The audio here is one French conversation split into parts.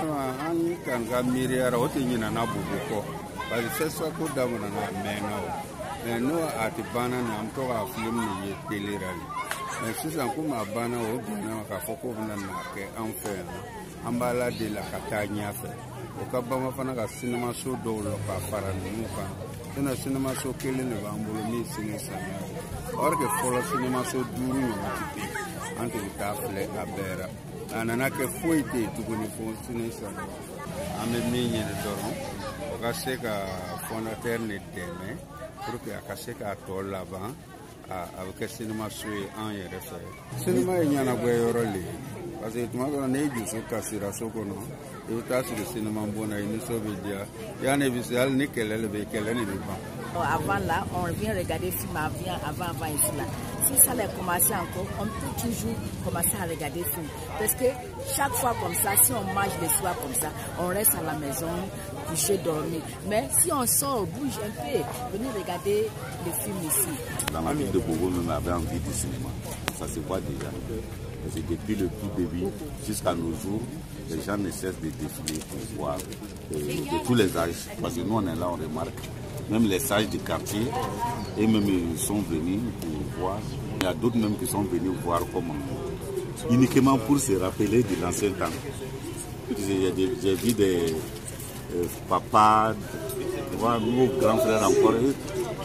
An kan ka miiriya o tɛ ɲinɛ na bugu kɔ parce que fɛn ko daminɛ na mɛnna o mais n'o a tɛ banna ni an bɛ to ka film ni ye télé la de mais sisan komi a banna o bɛnna k'a fɔ k'o bɛna na kɛ an fɛ yan an b'a la de la ka taa ɲɛfɛ o ka ban fana ka sinemaso dɔw la ka fara ninnu kan sinon sinemaso kelen de b'an bolo min sini samiya or que fɔlɔ sinemaso 5 ɲɔgɔn tɛ an tun bɛ taa filɛ a bɛɛ la a nana kɛ foyi tɛ yen tuguni fo sini samiya an bɛ min ɲini dɔrɔn o ka se ka fondateur ni dɛmɛ pour que a ka se k'a tɔ laban a bɛ kɛ sinemaso ye an yɛrɛ fɛ sinema ye ɲɛnabɔ yɔrɔ le ye parce que tuma dɔ la n'i dusu kasira so kɔnɔ i bɛ taa sigi sinema bon na i nisɔn bɛ diya yanni i bɛ se hali ni kɛlɛ le bɛ yen kɛlɛ de bɛ ban. Avant là, on vient regarder film avant ici là. Si ça a commencé encore, on peut toujours commencer à regarder film. Parce que chaque fois comme ça, si on mange le soir comme ça, on reste à la maison, coucher, dormir. Mais si on sort, on bouge un peu, venir regarder les films ici. Dans la ville de Bogo, on avait envie du cinéma. Ça se voit déjà. Parce que depuis le tout début jusqu'à nos jours, les gens ne cessent de défiler pour voir de tous les âges. Parce que nous, on est là, on remarque. Même les sages du quartier, et même ils sont venus pour voir. Il y a d'autres même qui sont venus voir comment. Uniquement pour se rappeler de l'ancien temps. J'ai vu des papas, nos grands frères encore.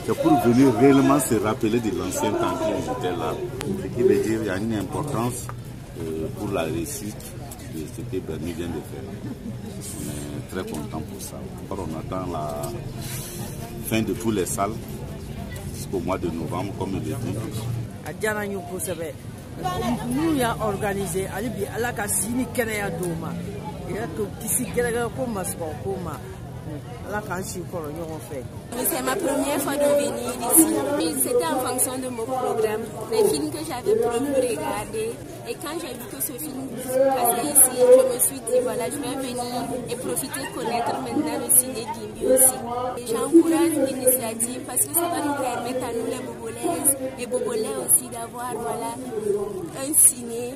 C'est pour venir réellement se rappeler de l'ancien temps qu'ils étaient là. Ce qui veut dire qu'il y a une importance pour la réussite de ce que Bernie vient de faire. On est très content pour ça. Alors on attend la fin de tous les salles jusqu'au mois de novembre, comme il est dit. Nous avons organisé à la Cassini Kenya Doma. Il y a tout qui s'y comme c'est ma première fois de venir ici. C'était en fonction de mon programme, les films que j'avais prévu de regarder. Et quand j'ai vu que ce film passait ici, je me suis dit voilà, je vais venir et profiter de connaître maintenant le ciné Gimbi aussi. J'encourage l'initiative parce que ça va nous permettre à nous les Bobolaises et Bobolais aussi d'avoir voilà, un ciné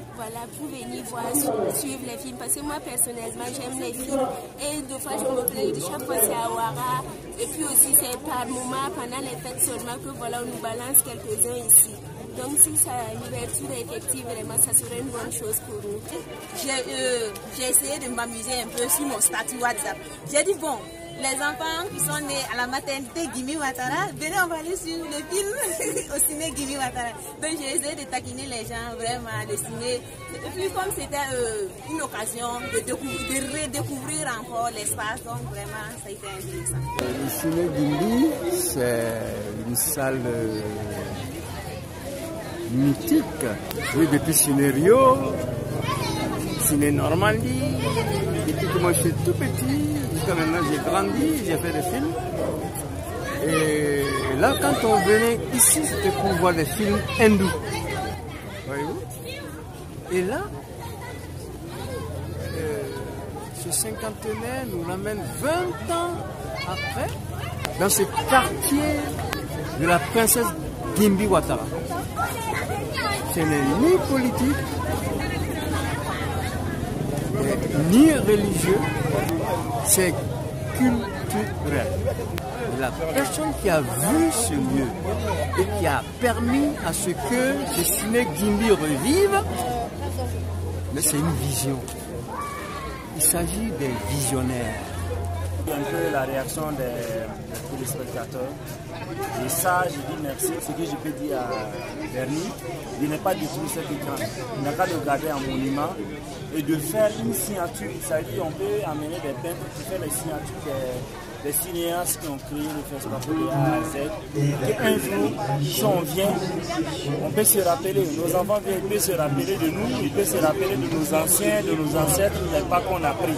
pour venir voir, suivre les films. Parce que moi personnellement j'aime les films et deux fois je me plais de chaque fois c'est à Ouara. Et puis aussi c'est par moment pendant les fêtes seulement que voilà, on nous balance quelques-uns ici. Donc si ça l'ouverture est effective, vraiment ça serait une bonne chose pour nous. J'ai essayé de m'amuser un peu sur mon statut WhatsApp. J'ai dit bon, les enfants qui sont nés à la maternité Gimi Ouattara, venez on va aller sur le film au ciné Gimi Ouattara. Donc j'ai essayé de taquiner les gens vraiment, de ciné. Et puis comme c'était une occasion de redécouvrir encore l'espace, donc vraiment ça a été intéressant. Le ciné Gimbi, c'est une salle mythique. Oui, depuis Ciné Rio, Ciné Normandie, depuis que moi je suis tout petit, jusqu'à maintenant j'ai grandi, j'ai fait des films. Et là, quand on venait ici, c'était pour voir des films hindous. Voyez-vous? Et là, ce cinquantenaire nous ramène 20 ans après, dans ce quartier de la princesse Gimbi Ouattara. Ce n'est ni politique, ni religieux, c'est culturel. La personne qui a vu ce lieu et qui a permis à ce que ce ciné Gimbi revive, mais c'est une vision. Il s'agit des visionnaires. Un peu la réaction des téléspectateurs. Et ça, je dis merci. Ce que je peux dire à Bernie, de ne pas détruire cet écran. Il n'a qu'à le garder en monument et de faire une signature. Ça veut dire qu'on peut amener des peintres qui font les signatures des cinéastes qui ont créé le festival de A à Z. Et un jour, si on vient, on peut se rappeler, nos enfants viennent, ils peuvent se rappeler de nous, ils peuvent se rappeler de nos anciens, de nos ancêtres, les pas qu'on a pris.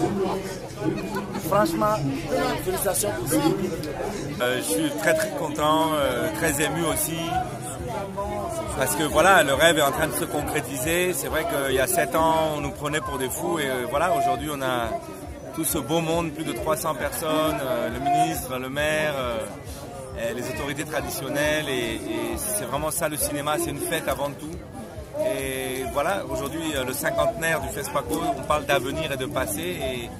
Franchement, félicitations pour ce je suis très content, très ému aussi. Parce que voilà, le rêve est en train de se concrétiser. C'est vrai qu'il y a 7 ans, on nous prenait pour des fous. Et voilà, aujourd'hui, on a tout ce beau monde, plus de 300 personnes, le ministre, le maire, les autorités traditionnelles. Et c'est vraiment ça le cinéma, c'est une fête avant tout. Et voilà, aujourd'hui, le cinquantenaire du FESPACO, on parle d'avenir et de passé. Et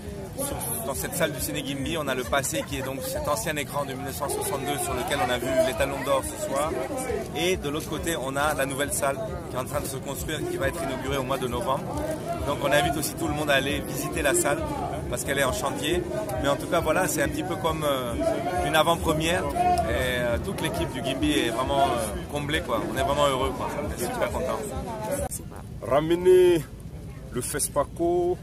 dans cette salle du Ciné Gimby, on a le passé qui est donc cet ancien écran de 1962 sur lequel on a vu l'étalon d'or ce soir. Et de l'autre côté, on a la nouvelle salle qui est en train de se construire et qui va être inaugurée au mois de novembre. Donc on invite aussi tout le monde à aller visiter la salle parce qu'elle est en chantier. Mais en tout cas, voilà, c'est un petit peu comme une avant-première. Et toute l'équipe du Gimby est vraiment comblée, quoi. On est vraiment heureux, quoi. On est super contents. Ramener le FESPACO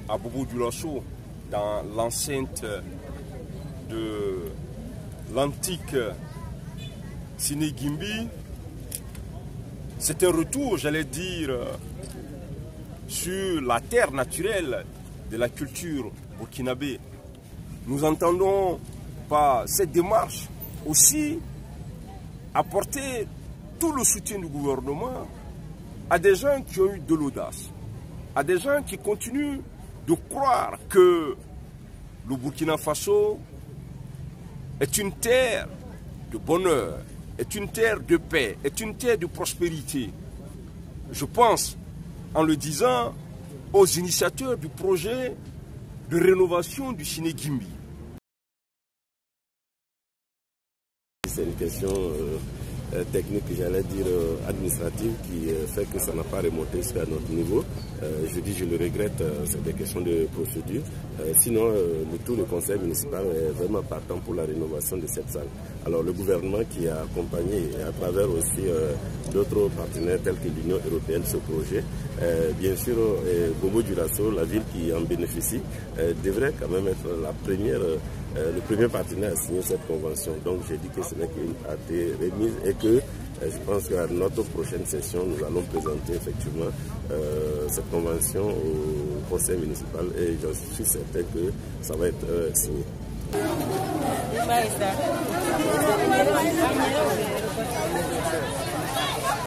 à Bobo-Dioulasso dans l'enceinte de l'antique Ciné Gimby, c'est un retour, j'allais dire, sur la terre naturelle de la culture burkinabé. Nous entendons par cette démarche aussi apporter tout le soutien du gouvernement à des gens qui ont eu de l'audace, à des gens qui continuent de croire que le Burkina Faso est une terre de bonheur, est une terre de paix, est une terre de prospérité. Je pense, en le disant, aux initiateurs du projet de rénovation du Ciné Gimby. C'est une question technique, j'allais dire administrative, qui fait que ça n'a pas remonté jusqu'à notre niveau. Je le regrette, c'est des questions de procédure. Sinon, tout le conseil municipal est vraiment partant pour la rénovation de cette salle. Alors le gouvernement qui a accompagné, à travers aussi d'autres partenaires tels que l'Union européenne, ce projet, bien sûr, Bobo-Dioulasso, la ville qui en bénéficie, devrait quand même être la première, le premier partenaire à signer cette convention. Donc j'ai dit que ce n'est qu'une partie remise et que je pense qu'à notre prochaine session, nous allons présenter effectivement cette convention au conseil municipal et je suis certain que ça va être signé. Vai estar.